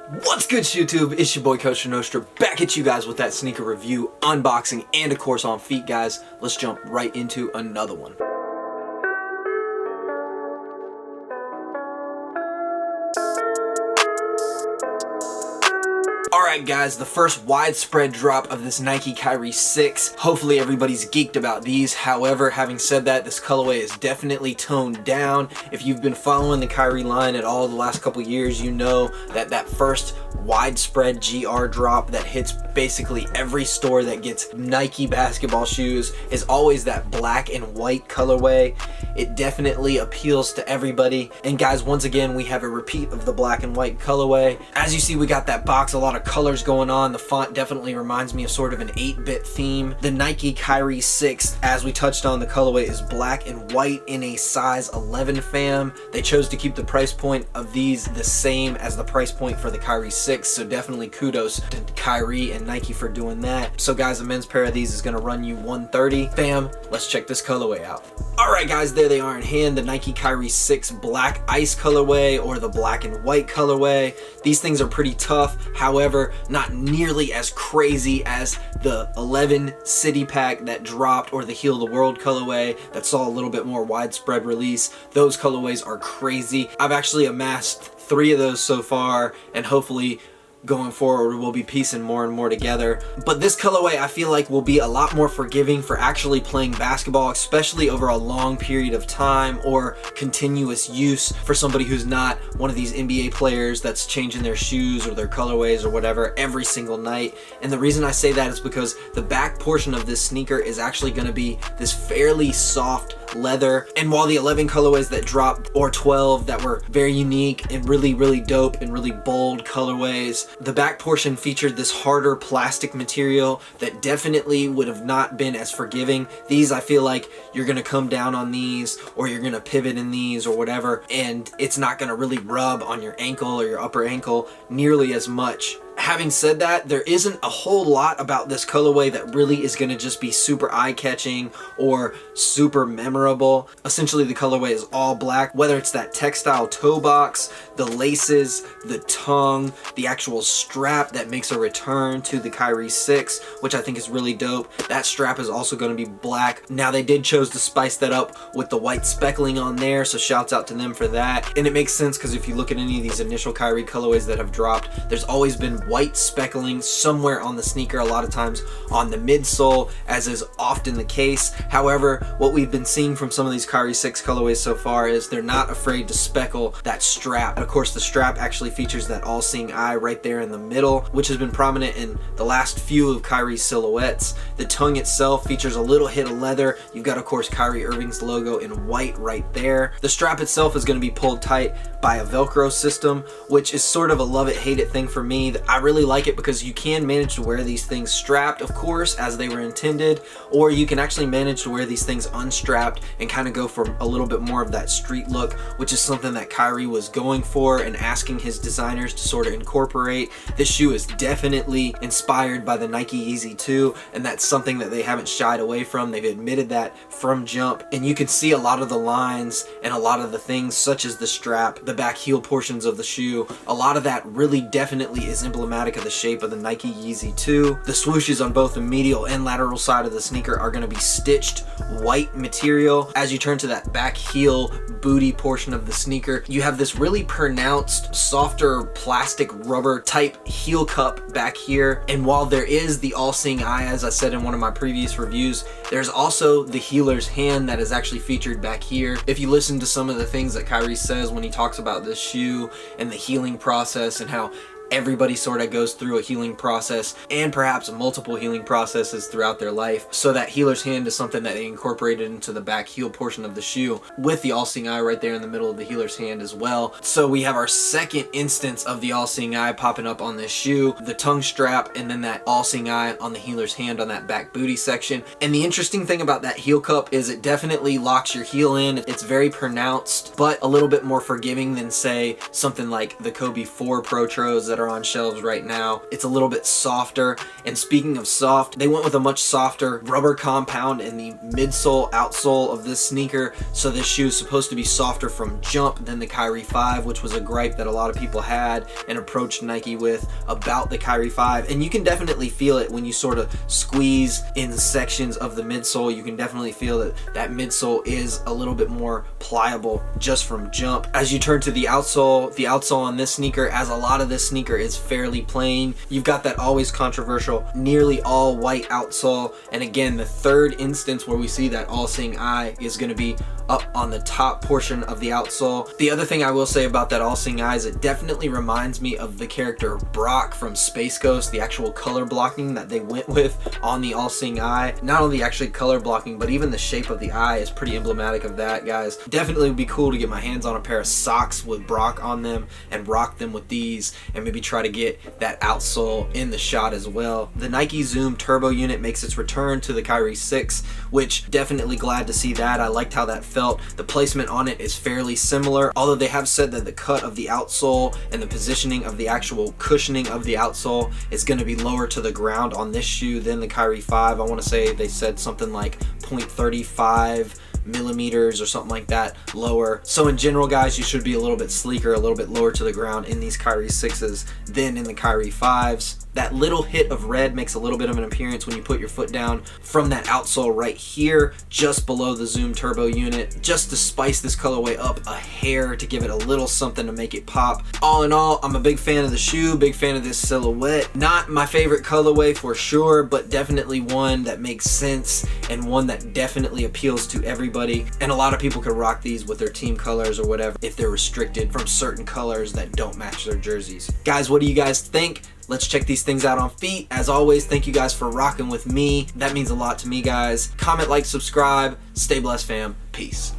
What's good, YouTube? It's your boy Coach Nostra, back at you guys with that sneaker review, unboxing, and of course on feet, guys. Let's jump right into another one. Alright guys, the first widespread drop of this Nike Kyrie 6. Hopefully everybody's geeked about these. However, having said that, this colorway is definitely toned down. If you've been following the Kyrie line at all the last couple years, you know that that first widespread GR drop that hits basically every store that gets Nike basketball shoes is always that black and white colorway. It definitely appeals to everybody. And guys, once again, we have a repeat of the black and white colorway. As you see, we got that box, a lot of colors going on. The font definitely reminds me of sort of an 8-bit theme. The Nike Kyrie 6, as we touched on, the colorway is black and white in a size 11 fam. They chose to keep the price point of these the same as the price point for the Kyrie 6, so definitely kudos to Kyrie and Nike for doing that. So guys, a men's pair of these is gonna run you $130. Fam, let's check this colorway out. Alright guys, there they are in hand, the Nike Kyrie 6 black ice colorway or the black and white colorway. These things are pretty tough, however, not nearly as crazy as the 11 city pack that dropped or the Heal the World colorway that saw a little bit more widespread release. Those colorways are crazy. I've actually amassed 3 of those so far, and hopefully going forward we'll be piecing more and more together. But this colorway I feel like will be a lot more forgiving for actually playing basketball, especially over a long period of time or continuous use for somebody who's not one of these NBA players that's changing their shoes or their colorways or whatever every single night. And the reason I say that is because the back portion of this sneaker is actually going to be this fairly soft leather, and while the 11 colorways that dropped or 12 that were very unique and really dope and really bold colorways, the back portion featured this harder plastic material that definitely would have not been as forgiving. These, I feel like you're gonna come down on these or you're gonna pivot in these or whatever, and it's not gonna really rub on your ankle or your upper ankle nearly as much. Having said that, there isn't a whole lot about this colorway that really is going to just be super eye-catching or super memorable. Essentially, the colorway is all black, whether it's that textile toe box, the laces, the tongue, the actual strap that makes a return to the Kyrie 6, which I think is really dope. That strap is also going to be black. Now, they did chose to spice that up with the white speckling on there, so shouts out to them for that. And it makes sense because if you look at any of these initial Kyrie colorways that have dropped, there's always been white speckling somewhere on the sneaker, a lot of times on the midsole, as is often the case. However, what we've been seeing from some of these Kyrie 6 colorways so far is they're not afraid to speckle that strap. And of course, the strap actually features that all-seeing eye right there in the middle, which has been prominent in the last few of Kyrie's silhouettes. The tongue itself features a little hit of leather. You've got, of course, Kyrie Irving's logo in white right there. The strap itself is going to be pulled tight by a Velcro system, which is sort of a love it, hate it thing for me. I really like it because you can manage to wear these things strapped, of course, as they were intended, or you can actually manage to wear these things unstrapped and kind of go for a little bit more of that street look, which is something that Kyrie was going for and asking his designers to sort of incorporate. This shoe is definitely inspired by the Nike Yeezy 2, and that's something that they haven't shied away from. They've admitted that from jump, and you can see a lot of the lines and a lot of the things such as the strap, the back heel portions of the shoe. A lot of that really definitely is emblematic of the shape of the Nike Yeezy 2. The swooshes on both the medial and lateral side of the sneaker are going to be stitched white material. As you turn to that back heel booty portion of the sneaker, you have this really pronounced softer plastic rubber type heel cup back here. And while there is the all-seeing eye, as I said in one of my previous reviews, there's also the healer's hand that is actually featured back here. If you listen to some of the things that Kyrie says when he talks about this shoe and the healing process and how everybody sort of goes through a healing process and perhaps multiple healing processes throughout their life. So that healer's hand is something that they incorporated into the back heel portion of the shoe with the all-seeing eye right there in the middle of the healer's hand as well. So we have our second instance of the all-seeing eye popping up on this shoe, the tongue strap, and then that all-seeing eye on the healer's hand on that back booty section. And the interesting thing about that heel cup is it definitely locks your heel in. It's very pronounced, but a little bit more forgiving than, say, something like the Kobe 4 Pro Tros that that are on shelves right now. It's a little bit softer, and speaking of soft, they went with a much softer rubber compound in the midsole, outsole of this sneaker, so this shoe is supposed to be softer from jump than the Kyrie 5, which was a gripe that a lot of people had and approached Nike with about the Kyrie 5, and you can definitely feel it when you sort of squeeze in sections of the midsole. You can definitely feel that that midsole is a little bit more pliable just from jump. As you turn to the outsole on this sneaker, as a lot of this sneaker is fairly plain, you've got that always controversial nearly all white outsole, and again, the third instance where we see that all-seeing eye is going to be up on the top portion of the outsole. The other thing I will say about that all-seeing eye is it definitely reminds me of the character Brock from Space Ghost, the actual color blocking that they went with on the all-seeing eye. Not only actually color blocking, but even the shape of the eye is pretty emblematic of that, guys. Definitely would be cool to get my hands on a pair of socks with Brock on them and rock them with these, and maybe try to get that outsole in the shot as well. The Nike Zoom Turbo unit makes its return to the Kyrie 6, which definitely glad to see that. I liked how that felt. The placement on it is fairly similar, although they have said that the cut of the outsole and the positioning of the actual cushioning of the outsole is going to be lower to the ground on this shoe than the Kyrie 5. I want to say they said something like 0.35 millimeters or something like that lower. So in general, guys, you should be a little bit sleeker, a little bit lower to the ground in these Kyrie 6s than in the Kyrie 5s. That little hit of red makes a little bit of an appearance when you put your foot down from that outsole right here, just below the Zoom Turbo unit, just to spice this colorway up a hair, to give it a little something to make it pop. All in all, I'm a big fan of the shoe, big fan of this silhouette. Not my favorite colorway for sure, but definitely one that makes sense and one that definitely appeals to everybody. And a lot of people could rock these with their team colors or whatever if they're restricted from certain colors that don't match their jerseys. Guys, what do you guys think? Let's check these things out on feet. As always, thank you guys for rocking with me. That means a lot to me, guys. Comment, like, subscribe. Stay blessed, fam. Peace.